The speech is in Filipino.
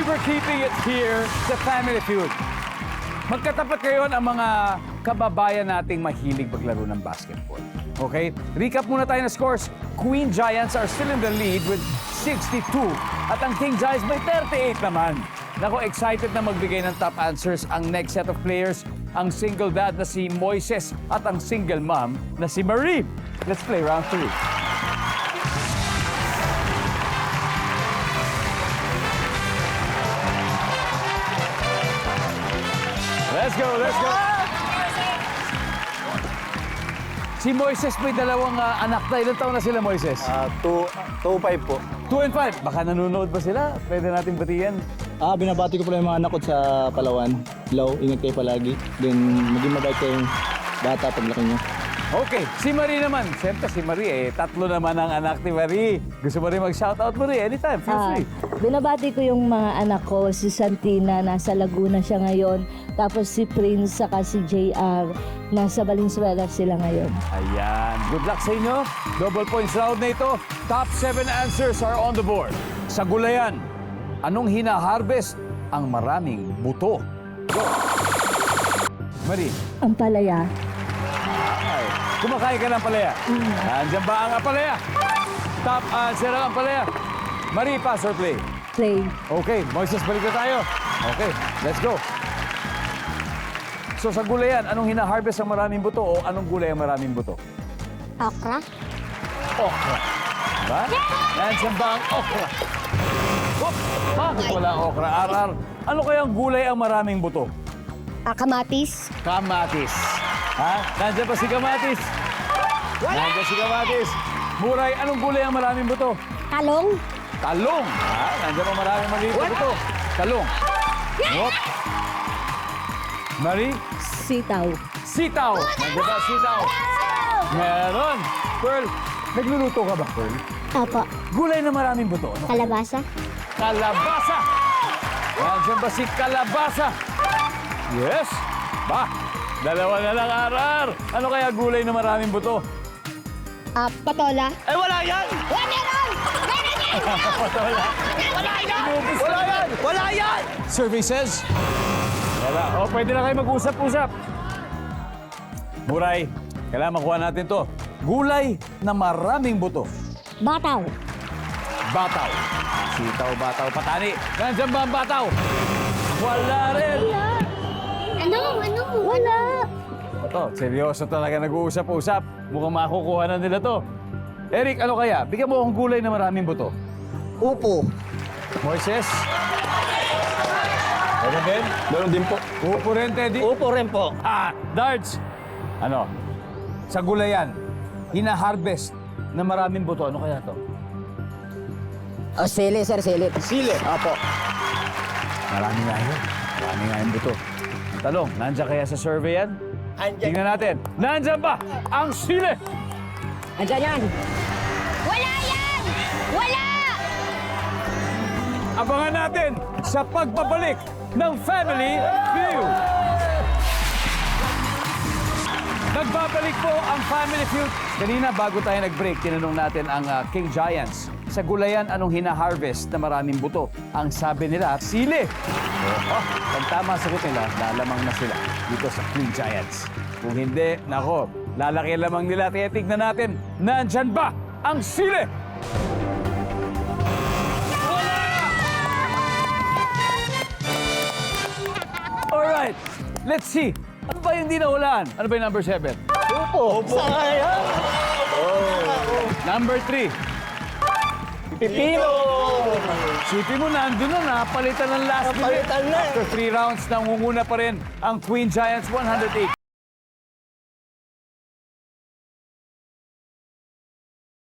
we're keeping it here sa Family Feud. Magkatapat ngayon ang mga kababayan nating mahilig maglaro ng basketball. Okay? Recap muna tayo ng scores. Queen Giants are still in the lead with 62. At ang King Giants may 38 naman. Nako, excited na magbigay ng top answers ang next set of players. Ang single dad na si Moises at ang single mom na si Marie. Let's play round 3. Let's go, let's go. Si Moises may dalawang anak na. Ilang taon na sila, Moises? 2-5 po. 2 and 5. Baka nanonood ba sila? Pwede natin batiyan. Binabati ko pala yung mga anak ko sa Palawan. Hello, ingat kayo palagi. Then, maging mabait kayong bata paglaki nyo. Okay, si Marie naman. Siyempre, si Marie, tatlo naman ang anak ni Marie. Gusto mo rin mag-shoutout, Marie? Anytime, feel free. Binabati ko yung mga anak ko, si Santina, nasa Laguna siya ngayon. Tapos si Prince, saka si JR, nasa Valenzuela sila ngayon. Ayan. Good luck sa inyo. Double points round na ito. Top 7 answers are on the board. Sa gulayan, anong hina-harvest ang maraming buto? Go! Marie. Ang palaya. Ay, kumakain ka ng palaya. Nandiyan ba ang palaya? Top answer ang palaya. Marie, pass or play? Play. Okay, Moises, balik na tayo. Okay, let's go. So sa gulayan, anong hina-harvest ang maraming buto o anong gulay ang maraming buto? Okra? Okra. Diba? Nandiyan ba ang okra? Whoop! Bakit wala okra? Arar. Ano kaya ang gulay ang maraming buto? Kamatis? Kamatis. Ha? Nandiyan ba si Kamatis? Nandiyan si Kamatis. Muray, anong gulay ang maraming buto? Talong? Talong. Ha? Nandiyan ba maraming maliit na buto? Talong. Whoop. Marie? Sitaw. Sitaw. Nandiyan ba sitaw? Meron. Pearl, nagluluto ka ba, Pearl? Apo. Gulay na maraming buto. Ano? Kalabasa? Kalabasa. Nandiyan ba si kalabasa? Yes. Ba, dalawa na lang, Arar. Ano kaya gulay na maraming buto? Patola? Eh, wala yan! Meron! Meron yan! Wala. Wala yan! Wala yan! Wala yan! Survey says? Wala. O, pwede na kayo mag-usap-usap. Muray, kailangan makuha natin to. Gulay na maraming buto. Bataw? Bataw. Sitaw, bataw, patani. Nandiyan ba ang bataw? Wala rin. Ano? Wala. Ito, seryoso talaga nag-uusap-usap. Mukhang makukuha na nila to. Eric, ano kaya? Bigyan mo akong gulay na maraming buto. Upo. Moises? Meron din? Meron din po. Upo rin, Teddy? Upo rin po. Darts! Ano? Sa gulayan, hina-harvest na maraming buto. Ano kaya to? Sili, sir, sili. Sili. Opo. Marami nga yun. Marami nga yung buto. Ang tanong, nandyan kaya sa survey yan? Tingnan natin. Nandyan ba ang sili? Andiyan yan. Wala yan! Wala! Abangan natin sa pagbabalik ng Family Feud. Nagbabalik po ang Family Feud. Kanina, bago tayo nag-break, tinanong natin ang King Giants. Sa gulayan, anong hina-harvest na maraming buto? Ang sabi nila, sili. Pag tama sagot nila, lalamang na sila dito sa King Giants. Kung hindi, nako, lalaki lamang nila. Tignan natin, nandyan ba ang sili? Alright, let's see. Ano ba yung di nahulaan? Ano ba yung number 7? Upo. Sayang. Number 3. Pipino. Sipin mo, nandun na, napalitan ng last minute. Napalitan na eh. After 3 rounds, nangunguna pa rin ang Queen Giants 108